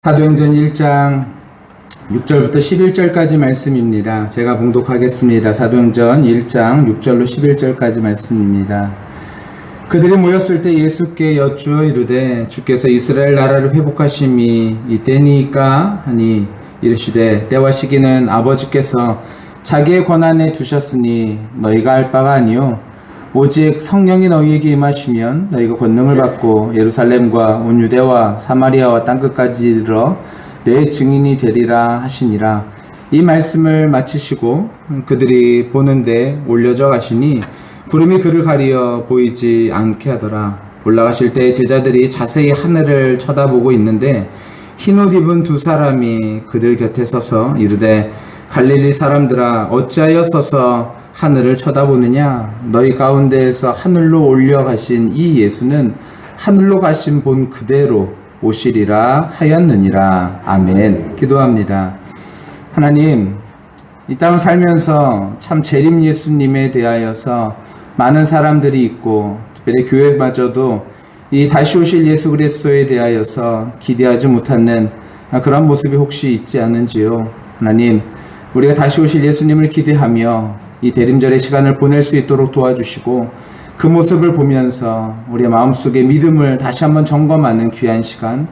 사도행전 1장 6절부터 11절까지 말씀입니다. 제가 봉독하겠습니다. 사도행전 1장 6절로 11절까지 말씀입니다. 그들이 모였을 때 예수께 여쭈어 이르되 주께서 이스라엘 나라를 회복하심이 이때니까 하니 이르시되 때와 시기는 아버지께서 자기의 권한에 두셨으니 너희가 알 바가 아니요 오직 성령이 너희에게 임하시면 너희가 권능을 받고 예루살렘과 온 유대와 사마리아와 땅끝까지 이르러 내 증인이 되리라 하시니라. 이 말씀을 마치시고 그들이 보는데 올려져 가시니 구름이 그를 가리어 보이지 않게 하더라. 올라가실 때 제자들이 자세히 하늘을 쳐다보고 있는데 흰옷 입은 두 사람이 그들 곁에 서서 이르되 갈릴리 사람들아 어찌하여 서서 하늘을 쳐다보느냐? 너희 가운데에서 하늘로 올려가신 이 예수는 하늘로 가신 본 그대로 오시리라 하였느니라. 아멘. 기도합니다. 하나님, 이 땅을 살면서 참 재림 예수님에 대하여서 많은 사람들이 있고 특별히 교회마저도 이 다시 오실 예수 그리스도에 대하여서 기대하지 못하는 그런 모습이 혹시 있지 않은지요? 하나님, 우리가 다시 오실 예수님을 기대하며 이 대림절의 시간을 보낼 수 있도록 도와주시고 그 모습을 보면서 우리의 마음속에 믿음을 다시 한번 점검하는 귀한 시간,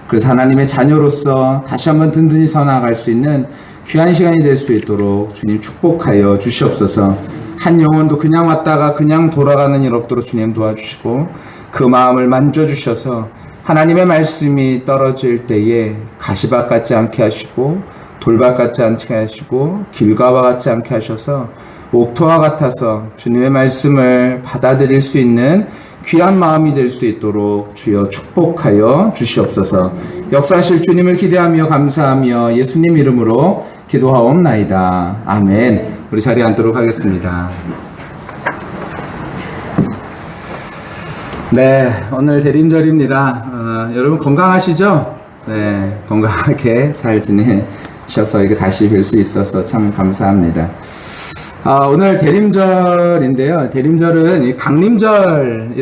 그래서 하나님의 자녀로서 다시 한번 든든히 서 나아갈 수 있는 귀한 시간이 될 수 있도록 주님 축복하여 주시옵소서. 한 영혼도 그냥 왔다가 그냥 돌아가는 일 없도록 주님 도와주시고 그 마음을 만져주셔서 하나님의 말씀이 떨어질 때에 가시밭 같지 않게 하시고 돌밭 같지 않게 하시고 길가와 같지 않게 하셔서 옥토와 같아서 주님의 말씀을 받아들일 수 있는 귀한 마음이 될 수 있도록 주여 축복하여 주시옵소서. 역사하실 주님을 기대하며 감사하며 예수님 이름으로 기도하옵나이다. 아멘. 우리 자리에 앉도록 하겠습니다. 네, 오늘 대림절입니다. 여러분 건강하시죠? 네, 건강하게 잘 지내셔서 이렇게 다시 뵐 수 있어서 참 감사합니다. 오늘 대림절인데요. 대림절은 강림절이라고도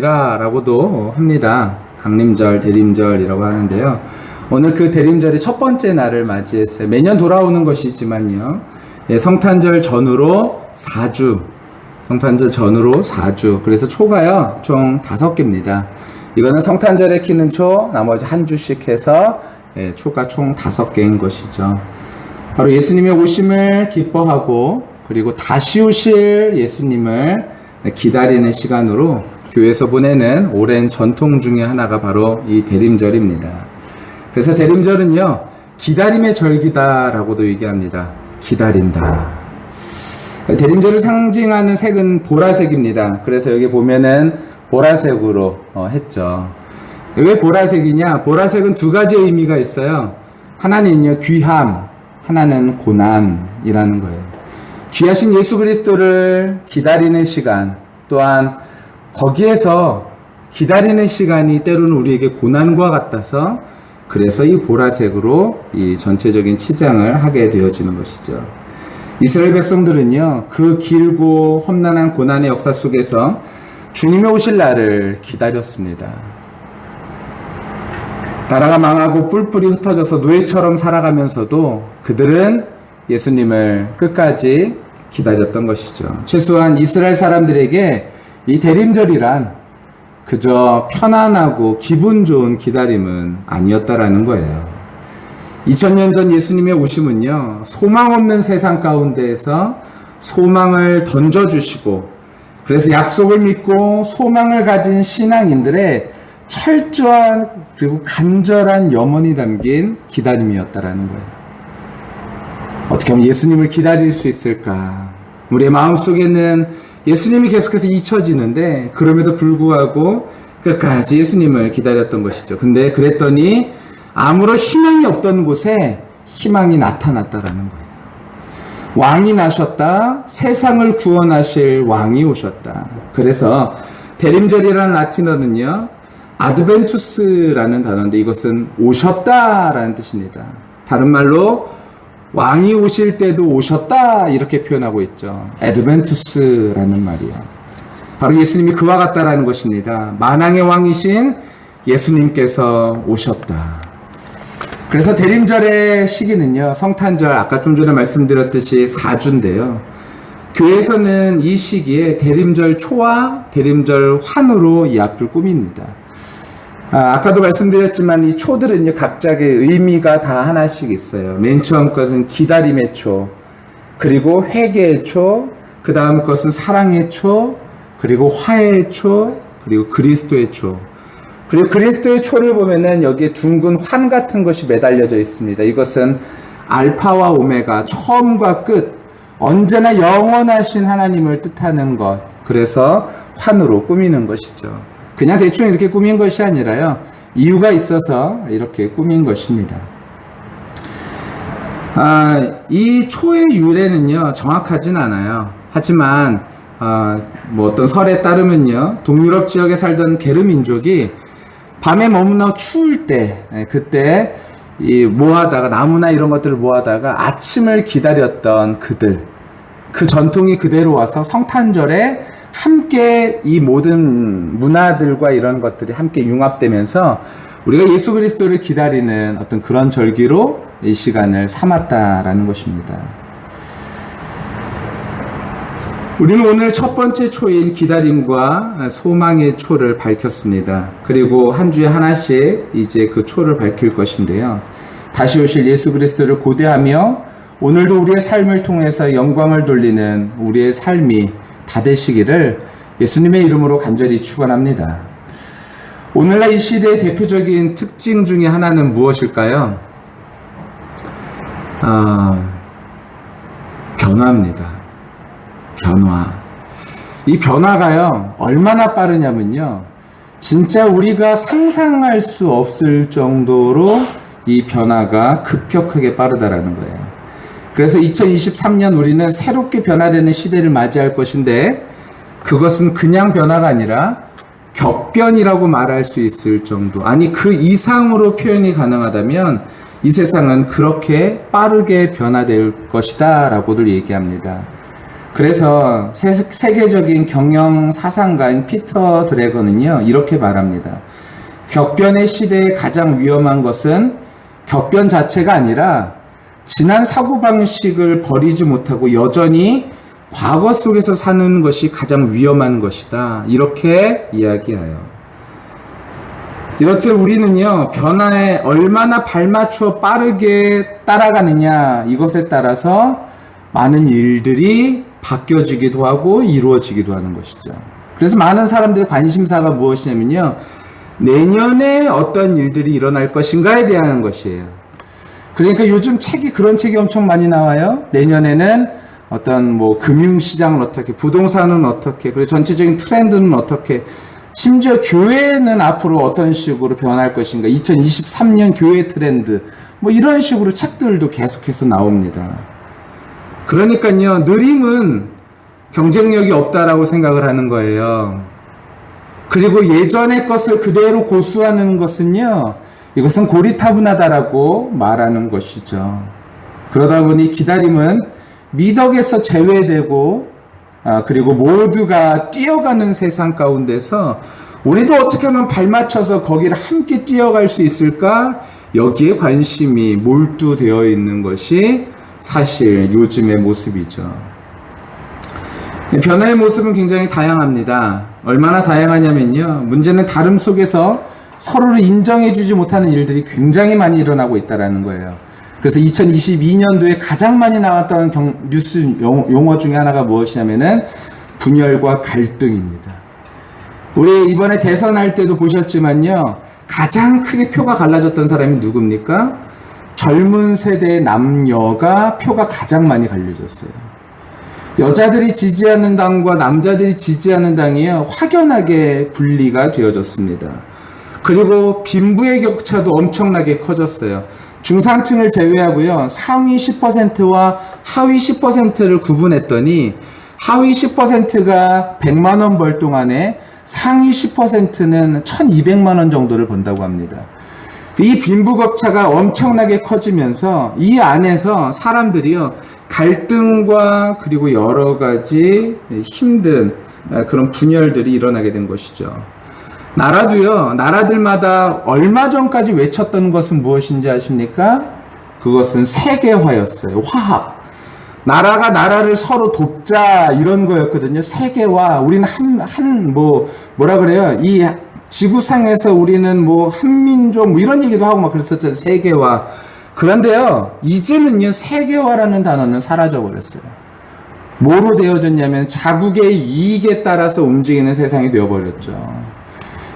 합니다. 강림절, 대림절이라고 하는데요. 오늘 그 대림절의 첫 번째 날을 맞이했어요. 매년 돌아오는 것이지만요. 성탄절 전후로 4주. 성탄절 전후로 4주. 그래서 초가요, 총 5개입니다. 이거는 성탄절에 키는 초, 나머지 한 주씩 해서 초가 총 5개인 것이죠. 바로 예수님의 오심을 기뻐하고 그리고 다시 오실 예수님을 기다리는 시간으로 교회에서 보내는 오랜 전통 중에 하나가 바로 이 대림절입니다. 그래서 대림절은요, 기다림의 절기다라고도 얘기합니다. 기다린다. 대림절을 상징하는 색은 보라색입니다. 그래서 여기 보면은 보라색으로 했죠. 왜 보라색이냐? 보라색은 두 가지 의미가 있어요. 하나는요, 귀함, 하나는 고난이라는 거예요. 귀하신 예수 그리스도를 기다리는 시간, 또한 거기에서 기다리는 시간이 때로는 우리에게 고난과 같아서 그래서 이 보라색으로 이 전체적인 치장을 하게 되어지는 것이죠. 이스라엘 백성들은요, 그 길고 험난한 고난의 역사 속에서 주님의 오실 날을 기다렸습니다. 나라가 망하고 뿔뿔이 흩어져서 노예처럼 살아가면서도 그들은 예수님을 끝까지 기다렸던 것이죠. 최소한 이스라엘 사람들에게 이 대림절이란 그저 편안하고 기분 좋은 기다림은 아니었다라는 거예요. 2000년 전 예수님의 오심은요, 소망 없는 세상 가운데에서 소망을 던져주시고 그래서 약속을 믿고 소망을 가진 신앙인들의 철저한 그리고 간절한 염원이 담긴 기다림이었다라는 거예요. 어떻게 하면 예수님을 기다릴 수 있을까? 우리의 마음속에는 예수님이 계속해서 잊혀지는데 그럼에도 불구하고 끝까지 예수님을 기다렸던 것이죠. 근데 그랬더니 아무런 희망이 없던 곳에 희망이 나타났다라는 거예요. 왕이 나셨다. 세상을 구원하실 왕이 오셨다. 그래서 대림절이라는 라틴어는요, 아드벤투스라는 단어인데 이것은 오셨다라는 뜻입니다. 다른 말로 왕이 오실 때도 오셨다 이렇게 표현하고 있죠. 아드벤투스라는 말이요. 바로 예수님이 그와 같다라는 것입니다. 만왕의 왕이신 예수님께서 오셨다. 그래서 대림절의 시기는요, 성탄절, 아까 좀 전에 말씀드렸듯이 4주인데요. 교회에서는 이 시기에 대림절 초와 대림절 환으로 이 앞을 꾸밉니다. 아까도 말씀드렸지만 이 초들은요, 각자의 의미가 다 하나씩 있어요. 맨 처음 것은 기다림의 초, 그리고 회개의 초, 그 다음 것은 사랑의 초, 그리고 화해의 초, 그리고 그리스도의 초. 그리고 그리스도의 초를 보면은 여기에 둥근 환 같은 것이 매달려져 있습니다. 이것은 알파와 오메가, 처음과 끝, 언제나 영원하신 하나님을 뜻하는 것. 그래서 환으로 꾸미는 것이죠. 그냥 대충 이렇게 꾸민 것이 아니라요, 이유가 있어서 이렇게 꾸민 것입니다. 이 초의 유래는요, 정확하진 않아요. 하지만 뭐 어떤 설에 따르면요, 동유럽 지역에 살던 게르 민족이 밤에 너무나 추울 때, 그때 모아다가, 나무나 이런 것들을 모아다가 아침을 기다렸던 그들, 그 전통이 그대로 와서 성탄절에 함께 이 모든 문화들과 이런 것들이 함께 융합되면서 우리가 예수 그리스도를 기다리는 어떤 그런 절기로 이 시간을 삼았다라는 것입니다. 우리는 오늘 첫 번째 초인 기다림과 소망의 초를 밝혔습니다. 그리고 한 주에 하나씩 이제 그 초를 밝힐 것인데요. 다시 오실 예수 그리스도를 고대하며 오늘도 우리의 삶을 통해서 영광을 돌리는 우리의 삶이 다 되시기를 예수님의 이름으로 간절히 축원합니다. 오늘날 이 시대의 대표적인 특징 중에 하나는 무엇일까요? 변화입니다. 변화. 이 변화가요, 얼마나 빠르냐면요, 진짜 우리가 상상할 수 없을 정도로 이 변화가 급격하게 빠르다라는 거예요. 그래서 2023년 우리는 새롭게 변화되는 시대를 맞이할 것인데, 그것은 그냥 변화가 아니라 격변이라고 말할 수 있을 정도, 아니 그 이상으로 표현이 가능하다면 이 세상은 그렇게 빠르게 변화될 것이다 라고들 얘기합니다. 그래서 세계적인 경영 사상가인 피터 드래건은요, 이렇게 말합니다. 격변의 시대에 가장 위험한 것은 격변 자체가 아니라 지난 사고방식을 버리지 못하고 여전히 과거 속에서 사는 것이 가장 위험한 것이다. 이렇게 이야기해요. 이렇듯 우리는요, 변화에 얼마나 발맞추어 빠르게 따라가느냐, 이것에 따라서 많은 일들이 바뀌어지기도 하고 이루어지기도 하는 것이죠. 그래서 많은 사람들의 관심사가 무엇이냐면요, 내년에 어떤 일들이 일어날 것인가에 대한 것이에요. 그러니까 요즘 그런 책이 엄청 많이 나와요. 내년에는 어떤 뭐 금융시장은 어떻게, 부동산은 어떻게, 그리고 전체적인 트렌드는 어떻게, 심지어 교회는 앞으로 어떤 식으로 변할 것인가, 2023년 교회 트렌드, 뭐 이런 식으로 책들도 계속해서 나옵니다. 그러니까요, 느림은 경쟁력이 없다라고 생각을 하는 거예요. 그리고 예전의 것을 그대로 고수하는 것은요, 이것은 고리타분하다라고 말하는 것이죠. 그러다 보니 기다림은 미덕에서 제외되고, 그리고 모두가 뛰어가는 세상 가운데서 우리도 어떻게 하면 발맞춰서 거기를 함께 뛰어갈 수 있을까? 여기에 관심이 몰두되어 있는 것이 사실 요즘의 모습이죠. 변화의 모습은 굉장히 다양합니다. 얼마나 다양하냐면요, 문제는 다름 속에서 서로를 인정해주지 못하는 일들이 굉장히 많이 일어나고 있다는 거예요. 그래서 2022년도에 가장 많이 나왔던 뉴스 용어 중에 하나가 무엇이냐면은 분열과 갈등입니다. 우리 이번에 대선할 때도 보셨지만요, 가장 크게 표가 갈라졌던 사람이 누굽니까? 젊은 세대의 남녀가 표가 가장 많이 갈려졌어요. 여자들이 지지하는 당과 남자들이 지지하는 당이요, 확연하게 분리가 되어졌습니다. 그리고 빈부의 격차도 엄청나게 커졌어요. 중산층을 제외하고요, 상위 10%와 하위 10%를 구분했더니 하위 10%가 100만 원 벌 동안에 상위 10%는 1200만 원 정도를 번다고 합니다. 이 빈부격차가 엄청나게 커지면서 이 안에서 사람들이요, 갈등과 그리고 여러 가지 힘든 그런 분열들이 일어나게 된 것이죠. 나라도요, 나라들마다 얼마 전까지 외쳤던 것은 무엇인지 아십니까? 그것은 세계화였어요. 화합. 나라가 나라를 서로 돕자 이런 거였거든요. 세계화. 우리는 뭐라 그래요? 이 지구상에서 우리는 뭐 한민족 뭐 이런 얘기도 하고 막 그랬었잖아요. 세계화. 그런데요, 이제는요, 세계화라는 단어는 사라져 버렸어요. 뭐로 되어졌냐면 자국의 이익에 따라서 움직이는 세상이 되어버렸죠.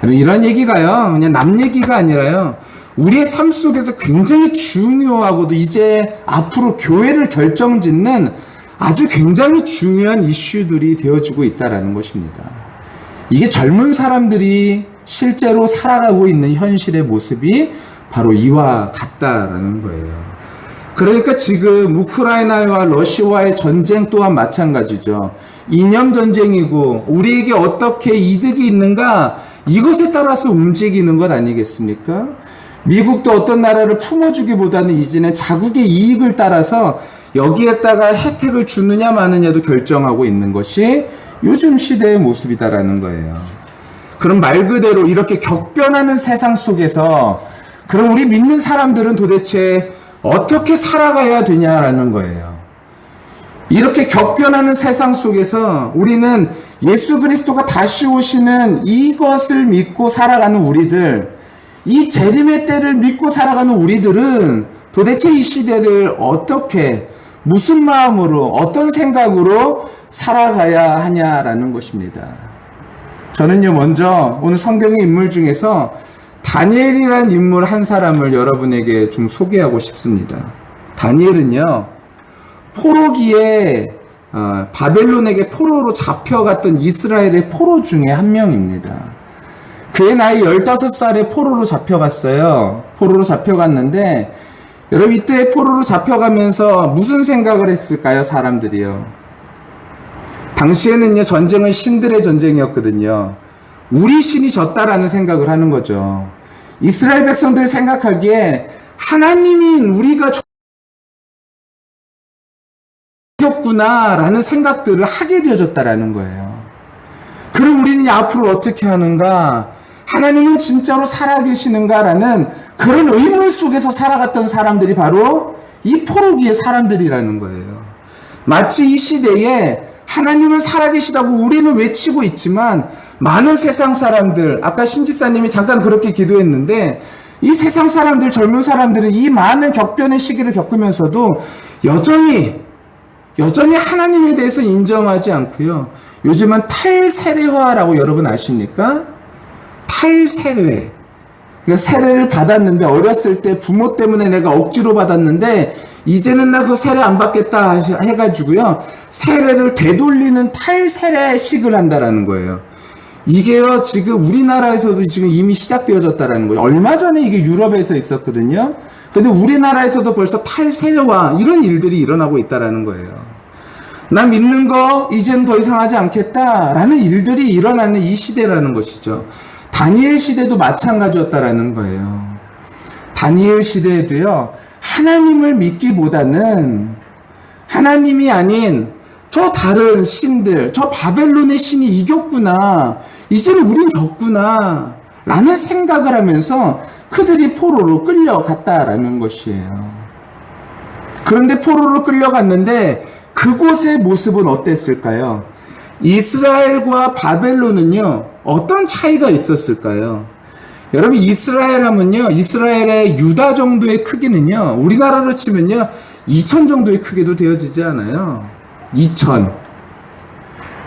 이런 얘기가요, 그냥 남 얘기가 아니라요, 우리의 삶 속에서 굉장히 중요하고도 이제 앞으로 교회를 결정짓는 아주 굉장히 중요한 이슈들이 되어지고 있다는 것입니다. 이게 젊은 사람들이 실제로 살아가고 있는 현실의 모습이 바로 이와 같다라는 거예요. 그러니까 지금 우크라이나와 러시아와의 전쟁 또한 마찬가지죠. 이념 전쟁이고 우리에게 어떻게 이득이 있는가 이것에 따라서 움직이는 것 아니겠습니까? 미국도 어떤 나라를 품어주기보다는 이제는 자국의 이익을 따라서 여기에다가 혜택을 주느냐 마느냐도 결정하고 있는 것이 요즘 시대의 모습이다라는 거예요. 그럼 말 그대로 이렇게 격변하는 세상 속에서 그럼 우리 믿는 사람들은 도대체 어떻게 살아가야 되냐라는 거예요. 이렇게 격변하는 세상 속에서 우리는 예수 그리스도가 다시 오시는 이것을 믿고 살아가는 우리들, 이 재림의 때를 믿고 살아가는 우리들은 도대체 이 시대를 어떻게, 무슨 마음으로, 어떤 생각으로 살아가야 하냐라는 것입니다. 저는요, 먼저 오늘 성경의 인물 중에서 다니엘이라는 인물 한 사람을 여러분에게 좀 소개하고 싶습니다. 다니엘은요, 포로기에 바벨론에게 포로로 잡혀갔던 이스라엘의 포로 중에 한 명입니다. 그의 나이 15살에 포로로 잡혀갔어요. 포로로 잡혀갔는데 여러분 이때 포로로 잡혀가면서 무슨 생각을 했을까요? 사람들이요. 당시에는요, 전쟁은 신들의 전쟁이었거든요. 우리 신이 졌다라는 생각을 하는 거죠. 이스라엘 백성들 생각하기에 하나님인 우리가 이겼구나라는 생각들을 하게 되어졌다라는 거예요. 그럼 우리는 앞으로 어떻게 하는가? 하나님은 진짜로 살아계시는가라는 그런 의문 속에서 살아갔던 사람들이 바로 이 포로기의 사람들이라는 거예요. 마치 이 시대에 하나님은 살아계시다고 우리는 외치고 있지만 많은 세상 사람들, 아까 신집사님이 잠깐 그렇게 기도했는데 이 세상 사람들, 젊은 사람들은 이 많은 격변의 시기를 겪으면서도 여전히 하나님에 대해서 인정하지 않고요. 요즘은 탈세례화라고 여러분 아십니까? 탈세례. 그러니까 세례를 받았는데 어렸을 때 부모 때문에 내가 억지로 받았는데 이제는 나 그 세례 안 받겠다 해가지고요. 세례를 되돌리는 탈세례식을 한다라는 거예요. 이게요, 지금 우리나라에서도 지금 이미 시작되어졌다라는 거예요. 얼마 전에 이게 유럽에서 있었거든요. 근데 우리나라에서도 벌써 탈세례와 이런 일들이 일어나고 있다라는 거예요. 나 믿는 거 이젠 더 이상 하지 않겠다라는 일들이 일어나는 이 시대라는 것이죠. 다니엘 시대도 마찬가지였다라는 거예요. 다니엘 시대에도요, 하나님을 믿기보다는 하나님이 아닌 저 다른 신들, 저 바벨론의 신이 이겼구나, 이제는 우린 졌구나 라는 생각을 하면서 그들이 포로로 끌려갔다라는 것이에요. 그런데 포로로 끌려갔는데 그곳의 모습은 어땠을까요? 이스라엘과 바벨론은요, 어떤 차이가 있었을까요? 여러분, 이스라엘 하면요, 이스라엘의 유다 정도의 크기는요, 우리나라로 치면요, 2천 정도의 크기도 되어지지 않아요. 2천.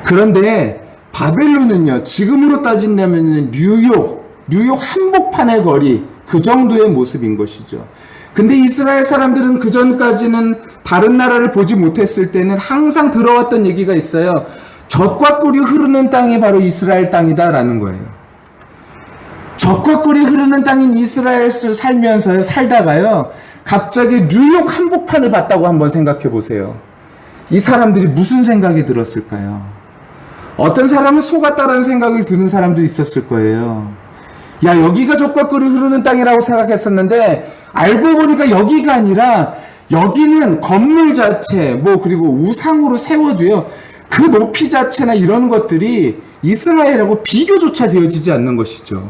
그런데 바벨론은요, 지금으로 따진다면 뉴욕 한복판의 거리, 그 정도의 모습인 것이죠. 근데 이스라엘 사람들은 그 전까지는 다른 나라를 보지 못했을 때는 항상 들어왔던 얘기가 있어요. 젖과 꿀이 흐르는 땅이 바로 이스라엘 땅이다라는 거예요. 젖과 꿀이 흐르는 땅인 이스라엘을 살다가요, 갑자기 뉴욕 한복판을 봤다고 한번 생각해 보세요. 이 사람들이 무슨 생각이 들었을까요? 어떤 사람은 속았다라는 생각을 드는 사람도 있었을 거예요. 야, 여기가 젖과 꿀이 흐르는 땅이라고 생각했었는데 알고 보니까 여기가 아니라 여기는 건물 자체, 그리고 우상으로 세워도요, 그 높이 자체나 이런 것들이 이스라엘하고 비교조차 되어지지 않는 것이죠.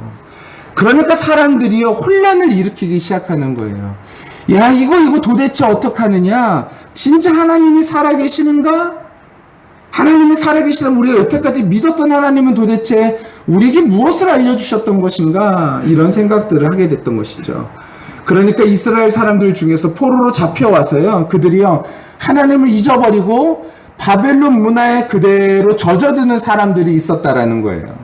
그러니까 사람들이요 혼란을 일으키기 시작하는 거예요. 야, 이거 도대체 어떡하느냐? 진짜 하나님이 살아계시는가? 하나님이 살아계시다면 우리가 여태까지 믿었던 하나님은 도대체 우리에게 무엇을 알려주셨던 것인가? 이런 생각들을 하게 됐던 것이죠. 그러니까 이스라엘 사람들 중에서 포로로 잡혀와서요, 그들이요 하나님을 잊어버리고 바벨론 문화에 그대로 젖어드는 사람들이 있었다라는 거예요.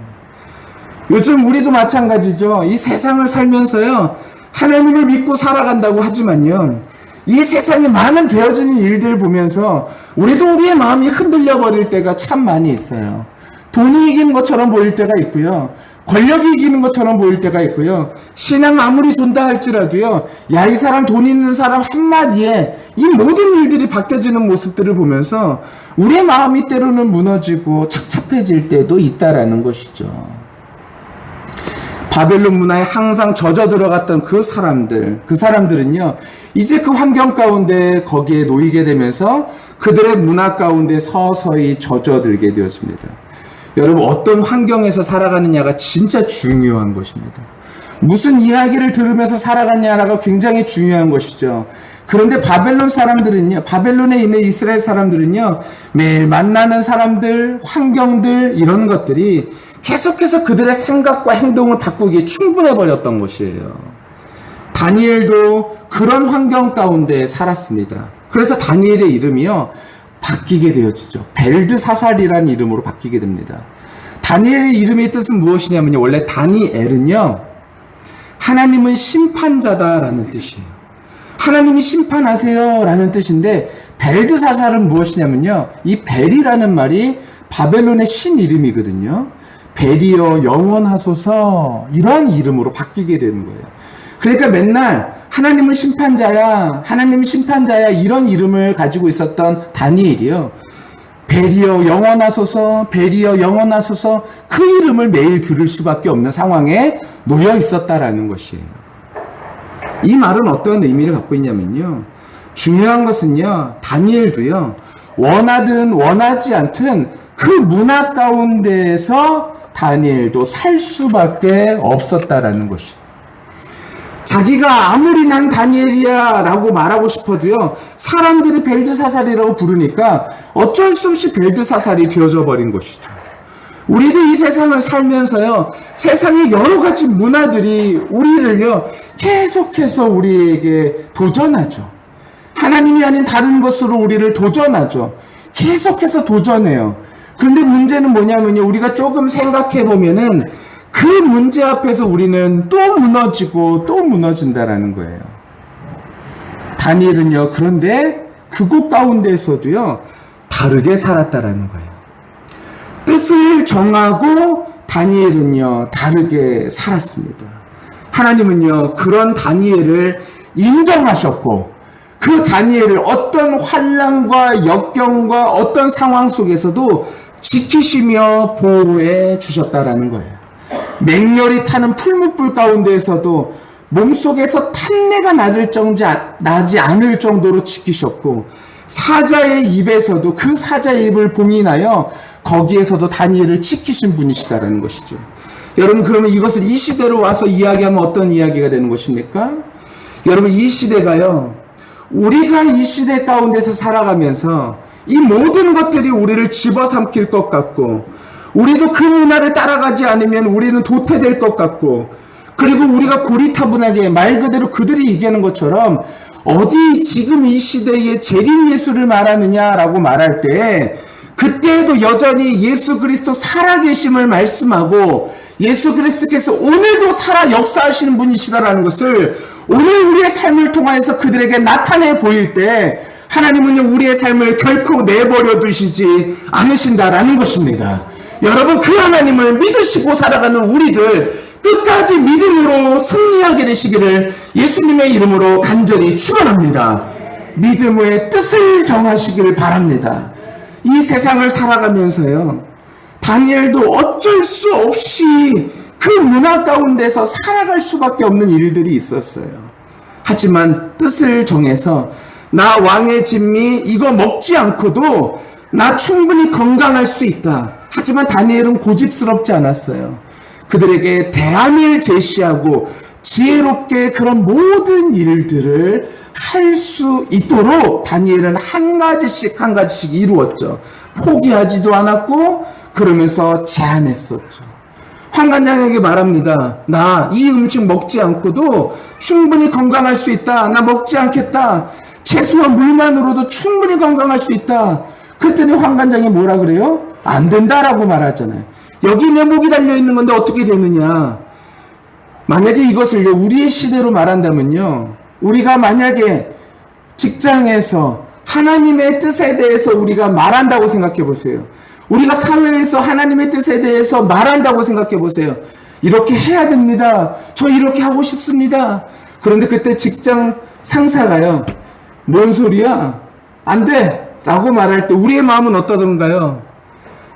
요즘 우리도 마찬가지죠. 이 세상을 살면서요 하나님을 믿고 살아간다고 하지만요, 이 세상에 많은 되어지는 일들을 보면서 우리도 우리의 마음이 흔들려 버릴 때가 참 많이 있어요. 돈이 이기는 것처럼 보일 때가 있고요, 권력이 이기는 것처럼 보일 때가 있고요, 신앙 아무리 존다 할지라도요, 야, 이 사람 돈 있는 사람 한마디에 이 모든 일들이 바뀌어지는 모습들을 보면서 우리의 마음이 때로는 무너지고 착잡해질 때도 있다라는 것이죠. 바벨론 문화에 항상 젖어 들어갔던 그 사람들은요, 이제 그 환경 가운데 거기에 놓이게 되면서 그들의 문화 가운데 서서히 젖어들게 되었습니다. 여러분, 어떤 환경에서 살아가느냐가 진짜 중요한 것입니다. 무슨 이야기를 들으면서 살아가느냐가 굉장히 중요한 것이죠. 그런데 바벨론에 있는 이스라엘 사람들은요, 매일 만나는 사람들, 환경들, 이런 것들이 계속해서 그들의 생각과 행동을 바꾸기에 충분해 버렸던 것이에요. 다니엘도 그런 환경 가운데 살았습니다. 그래서 다니엘의 이름이요 바뀌게 되어지죠. 벨드사살이라는 이름으로 바뀌게 됩니다. 다니엘의 이름의 뜻은 무엇이냐면요, 원래 다니엘은요 하나님은 심판자다라는 뜻이에요. 하나님이 심판하세요 라는 뜻인데, 벨드사살은 무엇이냐면요, 이 벨이라는 말이 바벨론의 신 이름이거든요. 벨이여 영원하소서, 이런 이름으로 바뀌게 되는 거예요. 그러니까 맨날 하나님은 심판자야, 하나님은 심판자야, 이런 이름을 가지고 있었던 다니엘이요, 벨이여 영원하소서, 벨이여 영원하소서, 그 이름을 매일 들을 수밖에 없는 상황에 놓여 있었다라는 것이에요. 이 말은 어떤 의미를 갖고 있냐면요, 중요한 것은요, 다니엘도요 원하든 원하지 않든 그 문화 가운데에서 다니엘도 살 수밖에 없었다라는 것이죠. 자기가 아무리 난 다니엘이야 라고 말하고 싶어도요, 사람들이 벨드사살이라고 부르니까 어쩔 수 없이 벨드사살이 되어져 버린 것이죠. 우리도 이 세상을 살면서요, 세상의 여러 가지 문화들이 우리를요 계속해서 우리에게 도전하죠. 하나님이 아닌 다른 것으로 우리를 도전하죠. 계속해서 도전해요. 그런데 문제는 뭐냐면요, 우리가 조금 생각해 보면은 그 문제 앞에서 우리는 또 무너지고 또 무너진다라는 거예요. 다니엘은요, 그런데 그곳 가운데에서도요 다르게 살았다라는 거예요. 뜻을 정하고 다니엘은요 다르게 살았습니다. 하나님은요 그런 다니엘을 인정하셨고, 그 다니엘을 어떤 환난과 역경과 어떤 상황 속에서도 지키시며 보호해 주셨다라는 거예요. 맹렬히 타는 풀무불 가운데에서도 몸속에서 탄내가 나지 않을 정도로 지키셨고, 사자의 입에서도 그 사자의 입을 봉인하여 거기에서도 다니엘을 지키신 분이시다라는 것이죠. 여러분, 그러면 이것을 이 시대로 와서 이야기하면 어떤 이야기가 되는 것입니까? 여러분, 이 시대가요, 우리가 이 시대 가운데서 살아가면서 이 모든 것들이 우리를 집어삼킬 것 같고, 우리도 그 문화를 따라가지 않으면 우리는 도태될 것 같고, 그리고 우리가 고리타분하게 말 그대로 그들이 얘기하는 것처럼 어디 지금 이 시대에 재림 예수를 말하느냐라고 말할 때, 그때에도 여전히 예수 그리스도 살아계심을 말씀하고 예수 그리스도께서 오늘도 살아 역사하시는 분이시다라는 것을 오늘 우리의 삶을 통하여서 그들에게 나타내 보일 때, 하나님은요 우리의 삶을 결코 내버려 두시지 않으신다라는 것입니다. 여러분, 그 하나님을 믿으시고 살아가는 우리들 끝까지 믿음으로 승리하게 되시기를 예수님의 이름으로 간절히 축원합니다. 믿음의 뜻을 정하시기를 바랍니다. 이 세상을 살아가면서요, 다니엘도 어쩔 수 없이 그 문화 가운데서 살아갈 수밖에 없는 일들이 있었어요. 하지만 뜻을 정해서 나 왕의 진미 이거 먹지 않고도 나 충분히 건강할 수 있다. 하지만 다니엘은 고집스럽지 않았어요. 그들에게 대안을 제시하고 지혜롭게 그런 모든 일들을 할 수 있도록 다니엘은 한 가지씩 이루었죠. 포기하지도 않았고 그러면서 제안했었죠. 환관장에게 말합니다. 나 이 음식 먹지 않고도 충분히 건강할 수 있다. 나 먹지 않겠다. 채소와 물만으로도 충분히 건강할 수 있다. 그랬더니 환관장이 뭐라 그래요? 안 된다라고 말하잖아요. 여기 내 목이 달려있는 건데 어떻게 되느냐. 만약에 이것을요, 우리의 시대로 말한다면요, 우리가 만약에 직장에서 하나님의 뜻에 대해서 우리가 말한다고 생각해 보세요. 우리가 사회에서 하나님의 뜻에 대해서 말한다고 생각해 보세요. 이렇게 해야 됩니다. 저 이렇게 하고 싶습니다. 그런데 그때 직장 상사가요, 뭔 소리야? 안 돼! 라고 말할 때 우리의 마음은 어떠던가요?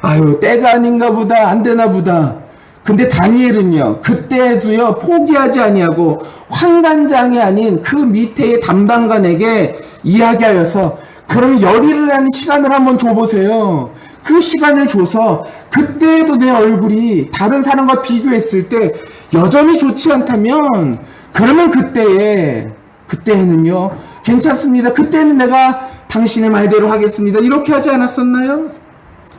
아유, 때가 아닌가 보다, 안 되나 보다. 근데 다니엘은요, 그때도요, 포기하지 아니하고 환관장이 아닌 그 밑에의 담당관에게 이야기하여서 그럼 열의를 하는 시간을 한번 줘보세요. 그 시간을 줘서 그때도 내 얼굴이 다른 사람과 비교했을 때 여전히 좋지 않다면 그러면 그때에는요, 괜찮습니다. 그때는 내가 당신의 말대로 하겠습니다. 이렇게 하지 않았었나요?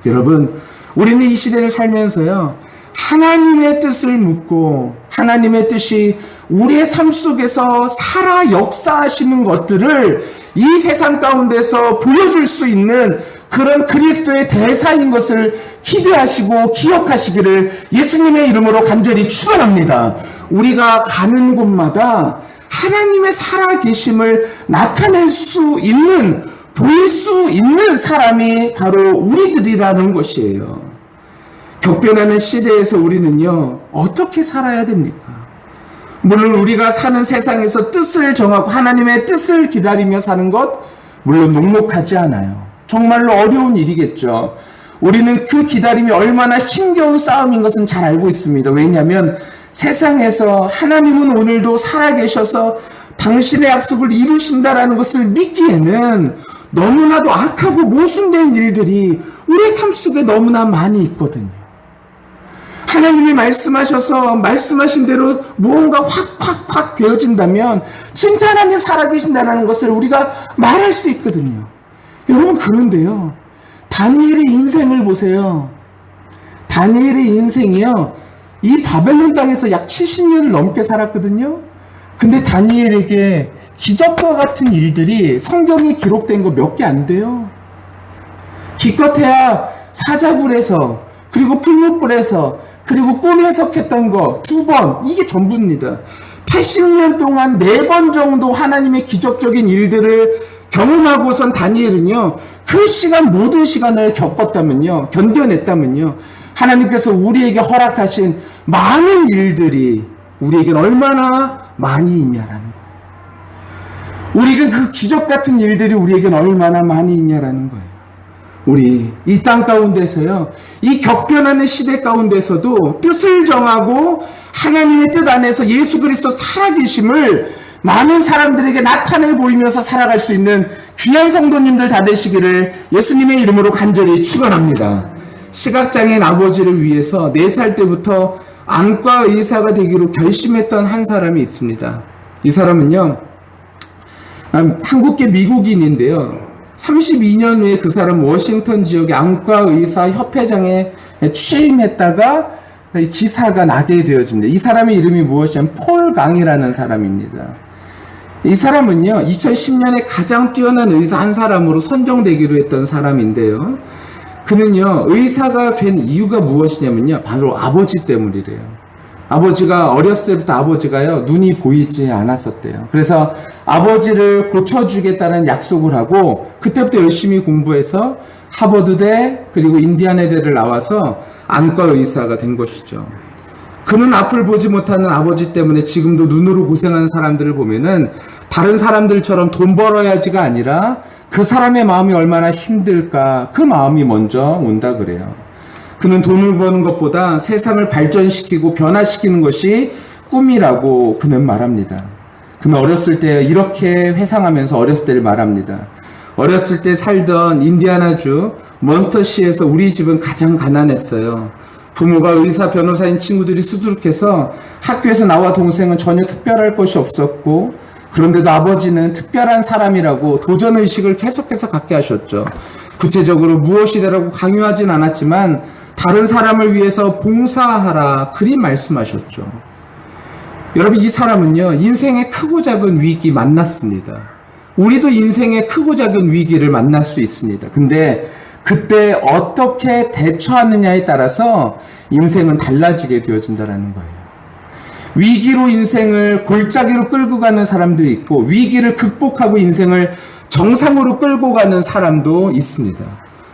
여러분, 우리는 이 시대를 살면서요, 하나님의 뜻을 묻고 하나님의 뜻이 우리의 삶 속에서 살아 역사하시는 것들을 이 세상 가운데서 보여줄 수 있는 그런 그리스도의 대사인 것을 기대하시고 기억하시기를 예수님의 이름으로 간절히 축원합니다. 우리가 가는 곳마다 하나님의 살아계심을 나타낼 수 있는, 보일 수 있는 사람이 바로 우리들이라는 것이에요. 격변하는 시대에서 우리는요, 어떻게 살아야 됩니까? 물론 우리가 사는 세상에서 뜻을 정하고 하나님의 뜻을 기다리며 사는 것, 물론 녹록하지 않아요. 정말로 어려운 일이겠죠. 우리는 그 기다림이 얼마나 힘겨운 싸움인 것은 잘 알고 있습니다. 왜냐하면 세상에서 하나님은 오늘도 살아계셔서 당신의 약속을 이루신다라는 것을 믿기에는 너무나도 악하고 모순된 일들이 우리의 삶 속에 너무나 많이 있거든요. 하나님이 말씀하셔서 말씀하신 대로 무언가 확 되어진다면 진짜 하나님 살아계신다는 것을 우리가 말할 수 있거든요. 여러분, 그런데요, 다니엘의 인생을 보세요. 다니엘의 인생이요, 이 바벨론 땅에서 약 70년을 넘게 살았거든요. 근데 다니엘에게 기적과 같은 일들이 성경에 기록된 거 몇 개 안 돼요. 기껏해야 사자굴에서, 그리고 풀무불에서, 그리고 꿈 해석했던 거 2번, 이게 전부입니다. 80년 동안 4번 정도 하나님의 기적적인 일들을 경험하고선 다니엘은요, 그 시간, 모든 시간을 겪었다면요, 견뎌냈다면요, 하나님께서 우리에게 허락하신 많은 일들이 우리에겐 얼마나 많이 있냐라는 거예요. 우리가 그 기적 같은 일들이 우리에겐 얼마나 많이 있냐라는 거예요. 우리 이 땅 가운데서요, 이 격변하는 시대 가운데서도 뜻을 정하고 하나님의 뜻 안에서 예수 그리스도 살아계심을 많은 사람들에게 나타내 보이면서 살아갈 수 있는 귀한 성도님들 다 되시기를 예수님의 이름으로 간절히 축원합니다. 시각장애인 아버지를 위해서 4살 때부터 안과 의사가 되기로 결심했던 한 사람이 있습니다. 이 사람은요, 한국계 미국인인데요, 32년 후에 그 사람 워싱턴 지역의 안과의사 협회장에 취임했다가 기사가 나게 되어집니다. 이 사람의 이름이 무엇이냐면 폴 강이라는 사람입니다. 이 사람은요, 2010년에 가장 뛰어난 의사 한 사람으로 선정되기로 했던 사람인데요, 그는요, 의사가 된 이유가 무엇이냐면요, 바로 아버지 때문이래요. 아버지가 어렸을 때부터 아버지가요, 눈이 보이지 않았었대요. 그래서 아버지를 고쳐주겠다는 약속을 하고 그때부터 열심히 공부해서 하버드대 그리고 인디아나대를 나와서 안과 의사가 된 것이죠. 그는 앞을 보지 못하는 아버지 때문에 지금도 눈으로 고생하는 사람들을 보면은 다른 사람들처럼 돈 벌어야지가 아니라 그 사람의 마음이 얼마나 힘들까, 그 마음이 먼저 온다 그래요. 그는 돈을 버는 것보다 세상을 발전시키고 변화시키는 것이 꿈이라고 그는 말합니다. 그는 어렸을 때 이렇게 회상하면서 어렸을 때를 말합니다. 어렸을 때 살던 인디아나주 몬스터시에서 우리 집은 가장 가난했어요. 부모가 의사, 변호사인 친구들이 수두룩해서 학교에서 나와 동생은 전혀 특별할 것이 없었고, 그런데도 아버지는 특별한 사람이라고 도전의식을 계속해서 갖게 하셨죠. 구체적으로 무엇이라고 강요하진 않았지만 다른 사람을 위해서 봉사하라 그리 말씀하셨죠. 여러분, 이 사람은요, 인생의 크고 작은 위기 만났습니다. 우리도 인생의 크고 작은 위기를 만날 수 있습니다. 근데 그때 어떻게 대처하느냐에 따라서 인생은 달라지게 되어진다는 거예요. 위기로 인생을 골짜기로 끌고 가는 사람도 있고, 위기를 극복하고 인생을 정상으로 끌고 가는 사람도 있습니다.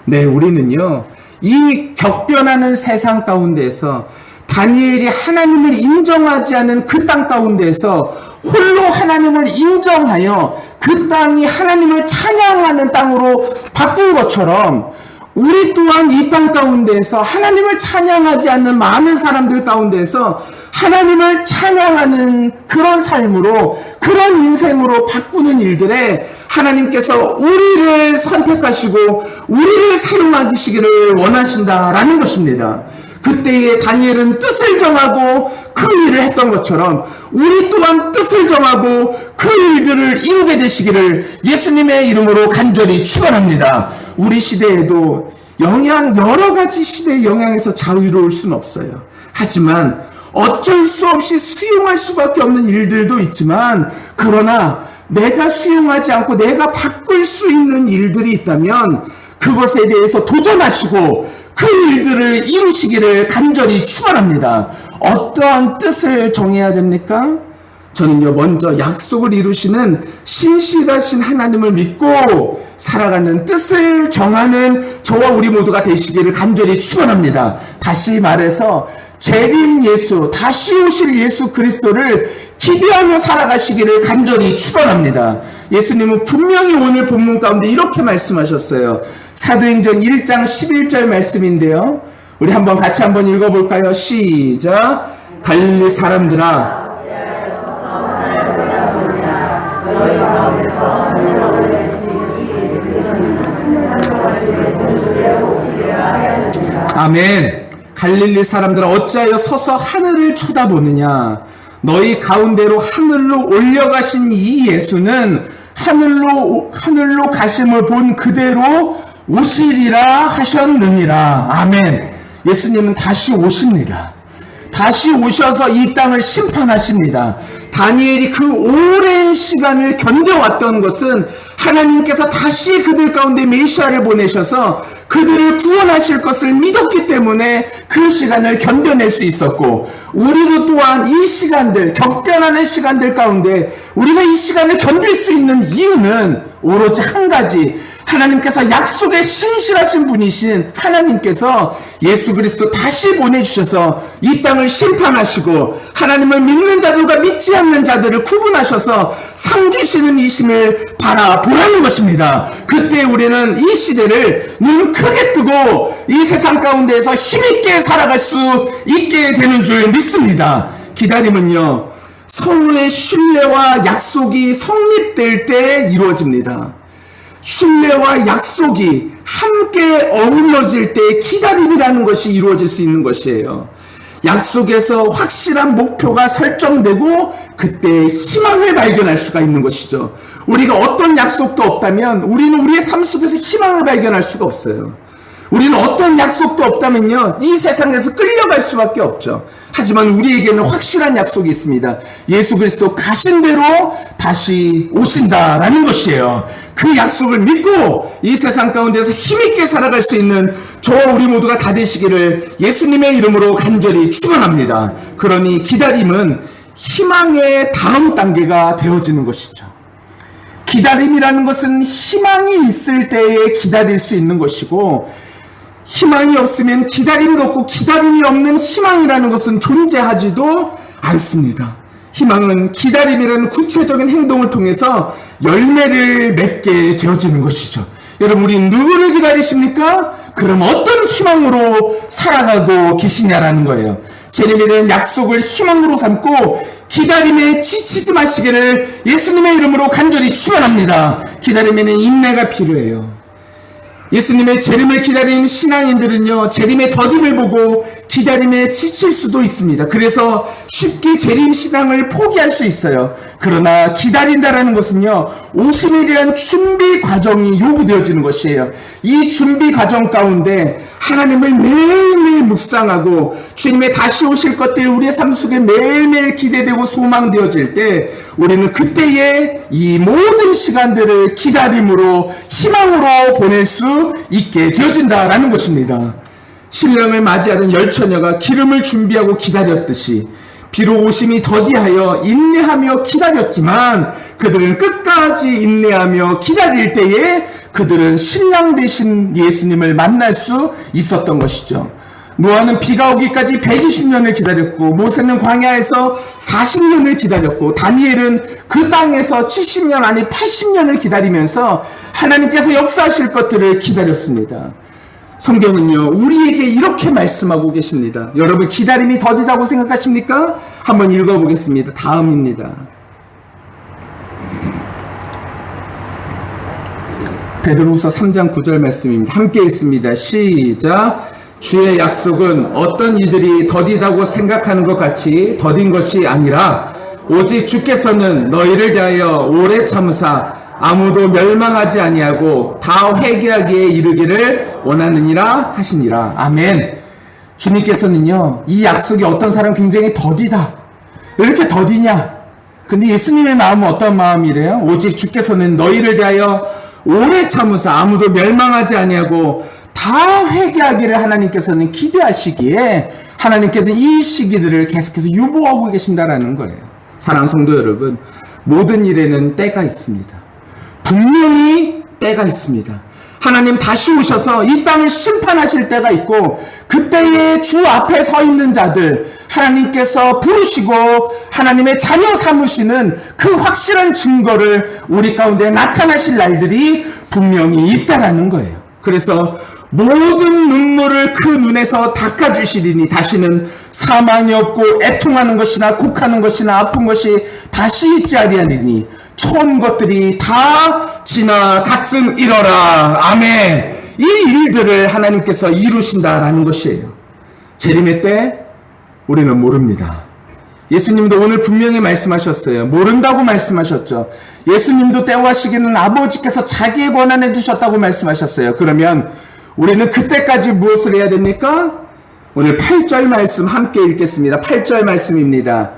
네, 우리는요, 이 격변하는 세상 가운데에서 다니엘이 하나님을 인정하지 않은 그 땅 가운데에서 홀로 하나님을 인정하여 그 땅이 하나님을 찬양하는 땅으로 바꾼 것처럼, 우리 또한 이 땅 가운데에서 하나님을 찬양하지 않는 많은 사람들 가운데에서 하나님을 찬양하는 그런 삶으로, 그런 인생으로 바꾸는 일들에 하나님께서 우리를 선택하시고 우리를 사용하시기를 원하신다라는 것입니다. 그때에 다니엘은 뜻을 정하고 그 일을 했던 것처럼 우리 또한 뜻을 정하고 그 일들을 이루게 되시기를 예수님의 이름으로 간절히 축원합니다. 우리 시대에도 여러 가지 시대의 영향에서 자유로울 수는 없어요. 하지만 어쩔 수 없이 수용할 수밖에 없는 일들도 있지만, 그러나 내가 수용하지 않고 내가 바꿀 수 있는 일들이 있다면 그것에 대해서 도전하시고 그 일들을 이루시기를 간절히 축원합니다. 어떠한 뜻을 정해야 됩니까? 저는요, 먼저 약속을 이루시는 신실하신 하나님을 믿고 살아가는 뜻을 정하는 저와 우리 모두가 되시기를 간절히 축원합니다. 다시 말해서 재림 예수, 다시 오실 예수 그리스도를 기대하며 살아가시기를 간절히 축원합니다. 예수님은 분명히 오늘 본문 가운데 이렇게 말씀하셨어요. 사도행전 1장 11절 말씀인데요, 우리 같이 한번 읽어볼까요? 시작. 갈릴리 사람들아, 아멘. 갈릴리 사람들아, 어찌하여 서서 하늘을 쳐다보느냐? 너희 가운데로 하늘로 올려가신 이 예수는 하늘로 가심을 본 그대로 오시리라 하셨느니라. 아멘. 예수님은 다시 오십니다. 다시 오셔서 이 땅을 심판하십니다. 다니엘이 그 오랜 시간을 견뎌왔던 것은 하나님께서 다시 그들 가운데 메시아를 보내셔서 그들을 구원하실 것을 믿었기 때문에 그 시간을 견뎌낼 수 있었고, 우리도 또한 이 시간들, 격변하는 시간들 가운데 우리가 이 시간을 견딜 수 있는 이유는 오로지 한 가지, 하나님께서 약속에 신실하신 분이신 하나님께서 예수 그리스도 다시 보내주셔서 이 땅을 심판하시고 하나님을 믿는 자들과 믿지 않는 자들을 구분하셔서 상 주시는 이심을 바라보라는 것입니다. 그때 우리는 이 시대를 눈 크게 뜨고 이 세상 가운데에서 힘있게 살아갈 수 있게 되는 줄 믿습니다. 기다림은요, 서로의 신뢰와 약속이 성립될 때 이루어집니다. 신뢰와 약속이 함께 어우러질 때 기다림이라는 것이 이루어질 수 있는 것이에요. 약속에서 확실한 목표가 설정되고 그때 희망을 발견할 수가 있는 것이죠. 우리가 어떤 약속도 없다면 우리는 우리의 삶 속에서 희망을 발견할 수가 없어요. 우리는 어떤 약속도 없다면요, 이 세상에서 끌려갈 수밖에 없죠. 하지만 우리에게는 확실한 약속이 있습니다. 예수 그리스도 가신 대로 다시 오신다라는 것이에요. 그 약속을 믿고 이 세상 가운데서 힘있게 살아갈 수 있는 저와 우리 모두가 다 되시기를 예수님의 이름으로 간절히 축원합니다. 그러니 기다림은 희망의 다음 단계가 되어지는 것이죠. 기다림이라는 것은 희망이 있을 때에 기다릴 수 있는 것이고, 희망이 없으면 기다림도 없고 기다림이 없는 희망이라는 것은 존재하지도 않습니다. 희망은 기다림이라는 구체적인 행동을 통해서 열매를 맺게 되어지는 것이죠. 여러분, 우리 누구를 기다리십니까? 그럼 어떤 희망으로 살아가고 계시냐라는 거예요. 재림이라는 약속을 희망으로 삼고 기다림에 지치지 마시기를 예수님의 이름으로 간절히 축원합니다. 기다림에는 인내가 필요해요. 예수님의 재림을 기다리는 신앙인들은요, 재림의 더딤을 보고 기다림에 지칠 수도 있습니다. 그래서 쉽게 재림 신앙을 포기할 수 있어요. 그러나 기다린다라는 것은요, 오심에 대한 준비 과정이 요구되어지는 것이에요. 이 준비 과정 가운데 하나님을 매일매일 묵상하고 주님의 다시 오실 것들이 우리의 삶 속에 매일매일 기대되고 소망되어질 때 우리는 그때의 이 모든 시간들을 기다림으로 희망으로 보낼 수 있게 되어진다라는 것입니다. 신랑을 맞이하던 열처녀가 기름을 준비하고 기다렸듯이 비록 오심이 더디하여 인내하며 기다렸지만 그들은 끝까지 인내하며 기다릴 때에 그들은 신랑 되신 예수님을 만날 수 있었던 것이죠. 노아는 비가 오기까지 120년을 기다렸고 모세는 광야에서 40년을 기다렸고 다니엘은 그 땅에서 70년 아니 80년을 기다리면서 하나님께서 역사하실 것들을 기다렸습니다. 성경은요, 우리에게 이렇게 말씀하고 계십니다. 여러분, 기다림이 더디다고 생각하십니까? 한번 읽어보겠습니다. 다음입니다. 베드로후서 3장 9절 말씀입니다. 함께 읽습니다. 시작. 주의 약속은 어떤 이들이 더디다고 생각하는 것 같이 더딘 것이 아니라 오직 주께서는 너희를 대하여 오래 참으사 아무도 멸망하지 아니하고 다 회개하기에 이르기를 원하느니라 하시니라. 아멘. 주님께서는요, 이 약속이 어떤 사람 굉장히 더디다. 왜 이렇게 더디냐? 근데 예수님의 마음은 어떤 마음이래요? 오직 주께서는 너희를 대하여 오래 참으사 아무도 멸망하지 아니하고 다 회개하기를 하나님께서는 기대하시기에 하나님께서 이 시기들을 계속해서 유보하고 계신다라는 거예요. 사랑하는 성도 여러분, 모든 일에는 때가 있습니다. 분명히 때가 있습니다. 하나님 다시 오셔서 이 땅을 심판하실 때가 있고 그때에 주 앞에 서 있는 자들 하나님께서 부르시고 하나님의 자녀 삼으시는 그 확실한 증거를 우리 가운데 나타나실 날들이 분명히 있다라는 거예요. 그래서 모든 눈물을 그 눈에서 닦아주시리니 다시는 사망이 없고 애통하는 것이나 곡하는 것이나 아픈 것이 다시 있지 아니하리니 처음 것들이 다 지나갔음이러라. 아멘. 이 일들을 하나님께서 이루신다라는 것이에요. 재림의 때 우리는 모릅니다. 예수님도 오늘 분명히 말씀하셨어요. 모른다고 말씀하셨죠. 예수님도 때와 시기는 아버지께서 자기의 권한에 두셨다고 말씀하셨어요. 그러면 우리는 그때까지 무엇을 해야 됩니까? 오늘 8절 말씀 함께 읽겠습니다. 8절 말씀입니다.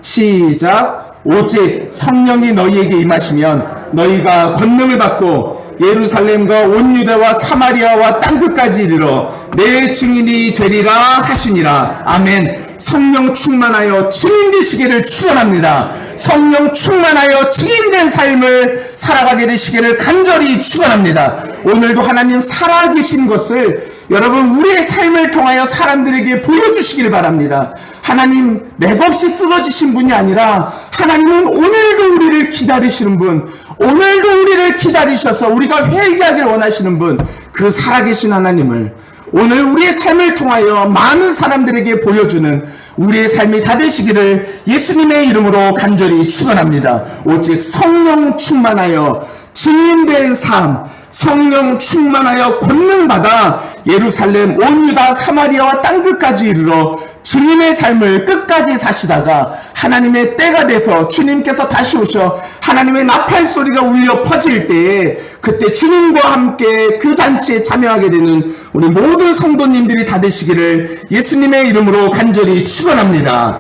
시작. 오직 성령이 너희에게 임하시면 너희가 권능을 받고 예루살렘과 온 유대와 사마리아와 땅끝까지 이르러 내 증인이 되리라 하시니라. 아멘. 성령 충만하여 증인 되시기를 축원합니다. 성령 충만하여 증인된 삶을 살아가게 되시기를 간절히 축원합니다. 오늘도 하나님 살아계신 것을 여러분 우리의 삶을 통하여 사람들에게 보여주시길 바랍니다. 하나님 맥없이 쓰러지신 분이 아니라 하나님은 오늘도 우리를 기다리시는 분, 오늘도 우리를 기다리셔서 우리가 회개하길 원하시는 분, 그 살아계신 하나님을 오늘 우리의 삶을 통하여 많은 사람들에게 보여주는 우리의 삶이 다 되시기를 예수님의 이름으로 간절히 축원합니다. 오직 성령 충만하여 증인된 삶, 성령 충만하여 권능받아 예루살렘 온 유다 사마리아와 땅끝까지 이르러 주님의 삶을 끝까지 사시다가 하나님의 때가 돼서 주님께서 다시 오셔 하나님의 나팔 소리가 울려 퍼질 때에 그때 주님과 함께 그 잔치에 참여하게 되는 우리 모든 성도님들이 다 되시기를 예수님의 이름으로 간절히 축원합니다.